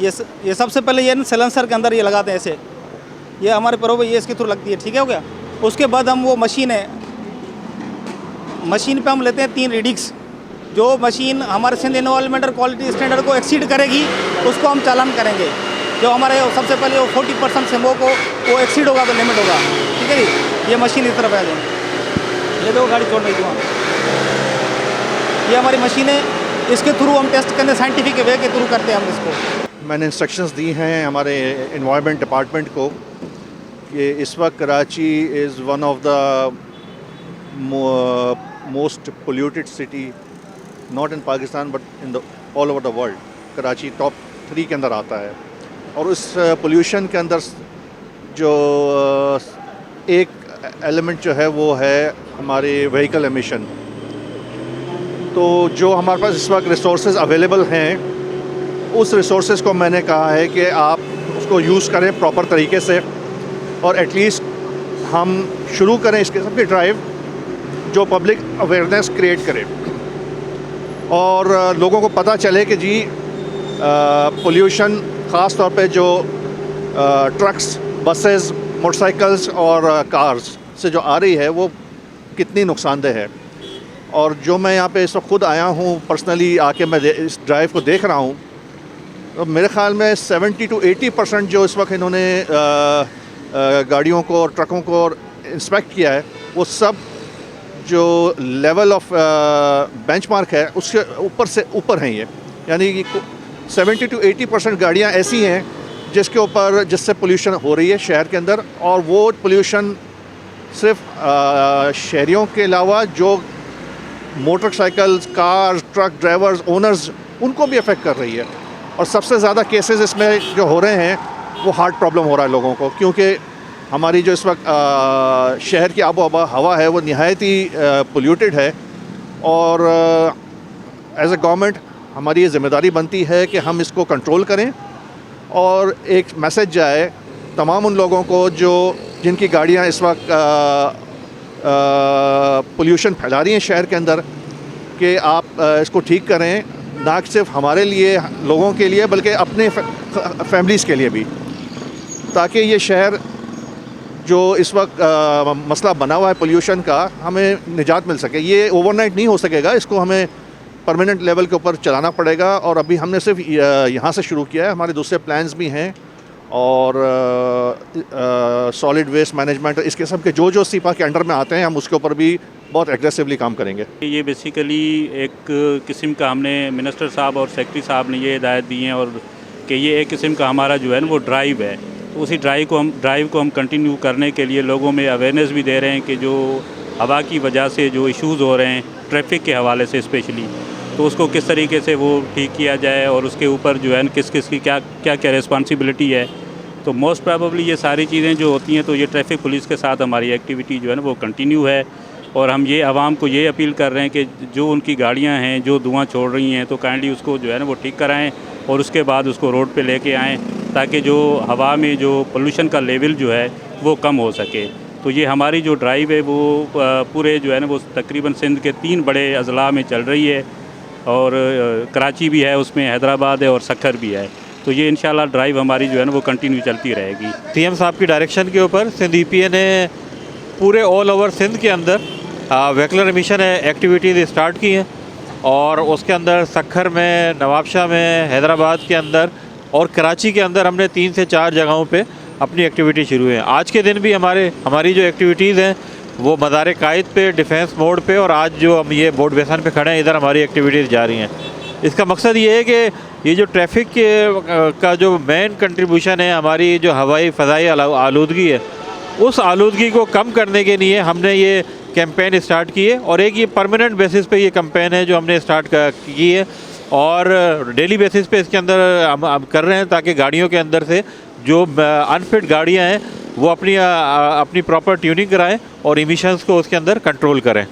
ये सबसे पहले ये सिलेंसर के अंदर ये लगाते हैं ऐसे, ये हमारे पैरों ये इसके थ्रू लगती है, ठीक है हो गया। उसके बाद हम वो मशीन पे हम लेते हैं 3 रीडिंग्स। जो मशीन हमारे सिंध एनवायरमेंटल क्वालिटी स्टैंडर्ड को एक्सीड करेगी उसको हम चालान करेंगे। जो हमारे सबसे पहले वो 40% से वो एक्सीड होगा तो लिमिट होगा, ठीक है जी। ये मशीन इस तरफ है, ये देखो गाड़ी छोड़ रही थी वहाँ, ये हमारी मशीन है, इसके थ्रू हम टेस्ट करने साइंटिफिक वे के थ्रू करते हैं हम इसको। मैंने इंस्ट्रक्शंस दी हैं हमारे एनवायरनमेंट डिपार्टमेंट को कि इस वक्त Karachi is one of the most polluted city not in Pakistan but in the all over the world. Karachi top 3 के अंदर आता है और उस पोल्यूशन के अंदर जो एक एलिमेंट जो है वो है हमारे व्हीकल एमिशन। तो जो हमारे पास इस वक्त रिसोर्सेज अवेलेबल हैं उस रिसोर्सेज को मैंने कहा है कि आप उसको यूज़ करें प्रॉपर तरीके से और एटलीस्ट हम शुरू करें इस किस्म की ड्राइव जो पब्लिक अवेयरनेस क्रिएट करे और लोगों को पता चले कि जी पोल्यूशन ख़ास तौर पे जो ट्रक्स, बसेस, मोटरसाइकिल्स और कार्स से जो आ रही है वो कितनी नुकसानदेह है। और जो मैं यहाँ पे इस वक्त ख़ुद आया हूँ पर्सनली आके मैं इस ड्राइव को देख रहा हूँ, तो मेरे ख़्याल में 70 to 80% जो इस वक्त इन्होंने गाड़ियों को और ट्रकों को इंस्पेक्ट किया है वो सब जो लेवल ऑफ बेंचमार्क है उसके ऊपर से ऊपर हैं ये। यानी कि 70 to 80% गाड़ियाँ ऐसी हैं जिससे पोल्यूशन हो रही है शहर के अंदर, और वो पोल्यूशन सिर्फ शहरियों के अलावा जो motorcycles, cars, truck drivers, owners उनको भी अफेक्ट कर रही है। और सबसे ज़्यादा केसेस इसमें जो हो रहे हैं वो हार्ट प्रॉब्लम हो रहा है लोगों को, क्योंकि हमारी जो इस वक्त शहर की आबो हवा है वो नहायत ही पोल्यूटेड है। और एज ए गवर्नमेंट हमारी ये ज़िम्मेदारी बनती है कि हम इसको कंट्रोल करें और एक मैसेज जाए तमाम उन लोगों को जिनकी गाड़ियाँ इस वक्त पोल्यूशन फैला रही हैं शहर के अंदर कि आप इसको ठीक करें, ना सिर्फ हमारे लिए लोगों के लिए बल्कि अपने फैमिलीज़ के लिए भी, ताकि ये शहर जो इस वक्त मसला बना हुआ है पोल्यूशन का हमें निजात मिल सके। ये ओवरनाइट नहीं हो सकेगा, इसको हमें परमानेंट लेवल के ऊपर चलाना पड़ेगा। और अभी हमने सिर्फ यहाँ से शुरू किया है, हमारे दूसरे प्लान्स भी हैं और सॉलिड वेस्ट मैनेजमेंट इस किस्म के जो सीपा के अंडर में आते हैं हम उसके ऊपर भी बहुत एग्रेसिवली काम करेंगे। ये बेसिकली एक किस्म का हमने मिनिस्टर साहब और सेक्रेटरी साहब ने ये हिदायत दी हैं और कि ये एक किस्म का हमारा जो है ना वो ड्राइव है, तो उसी ड्राइव को हम कंटिन्यू करने के लिए लोगों में अवेयरनेस भी दे रहे हैं कि जो हवा की वजह से जो इश्यूज़ हो रहे हैं ट्रैफिक के हवाले से स्पेशली, तो उसको किस तरीके से वो ठीक किया जाए और उसके ऊपर जो है किस की क्या रिस्पॉन्सिबिलिटी है। तो मोस्ट प्रोबेबली ये सारी चीज़ें जो होती हैं तो ये ट्रैफिक पुलिस के साथ हमारी एक्टिविटी जो है ना वो कंटिन्यू है। और हम ये आवाम को ये अपील कर रहे हैं कि जो उनकी गाड़ियां हैं जो धुआं छोड़ रही हैं तो काइंडली उसको जो है ना वो ठीक कराएं और उसके बाद उसको रोड पे लेके आएँ ताकि जो हवा में जो पोल्यूशन का लेवल जो है वो कम हो सके। तो ये हमारी जो ड्राइव है वो पूरे जो है ना वो तकरीबन सिंध के 3 बड़े अजला में चल रही है और कराची भी है उसमें, हैदराबाद है और सखर भी है। तो ये इंशाल्लाह ड्राइव हमारी जो है ना वो कंटिन्यू चलती रहेगी। सीएम साहब की डायरेक्शन के ऊपर सिंध ईपीए ने पूरे ऑल ओवर सिंध के अंदर व्हीकल एमिशन एक्टिविटीज़ स्टार्ट की हैं और उसके अंदर सखर में, नवाबशाह में, हैदराबाद के अंदर और कराची के अंदर हमने 3 से 4 जगहों पे अपनी एक्टिविटी शुरू है। आज के दिन भी हमारी जो एक्टिविटीज़ हैं वो मज़ार कायद पे, डिफेंस मोड पे और आज जो हम ये बोर्ड बेसन पे खड़े हैं इधर हमारी एक्टिविटीज़ जारी हैं। इसका मकसद ये है कि ये जो ट्रैफिक का जो मेन कंट्रीब्यूशन है हमारी जो हवाई फ़ज़ाई आलूदगी है उस आलूदगी को कम करने के लिए हमने ये कैंपेन स्टार्ट की है और एक ये परमानेंट बेसिस पे ये कैंपेन है जो हमने स्टार्ट की है और डेली बेसिस पे इसके अंदर हम कर रहे हैं ताकि गाड़ियों के अंदर से जो अनफिट गाड़ियां हैं वो अपनी प्रॉपर ट्यूनिंग कराएं और इमिशंस को उसके अंदर कंट्रोल करें।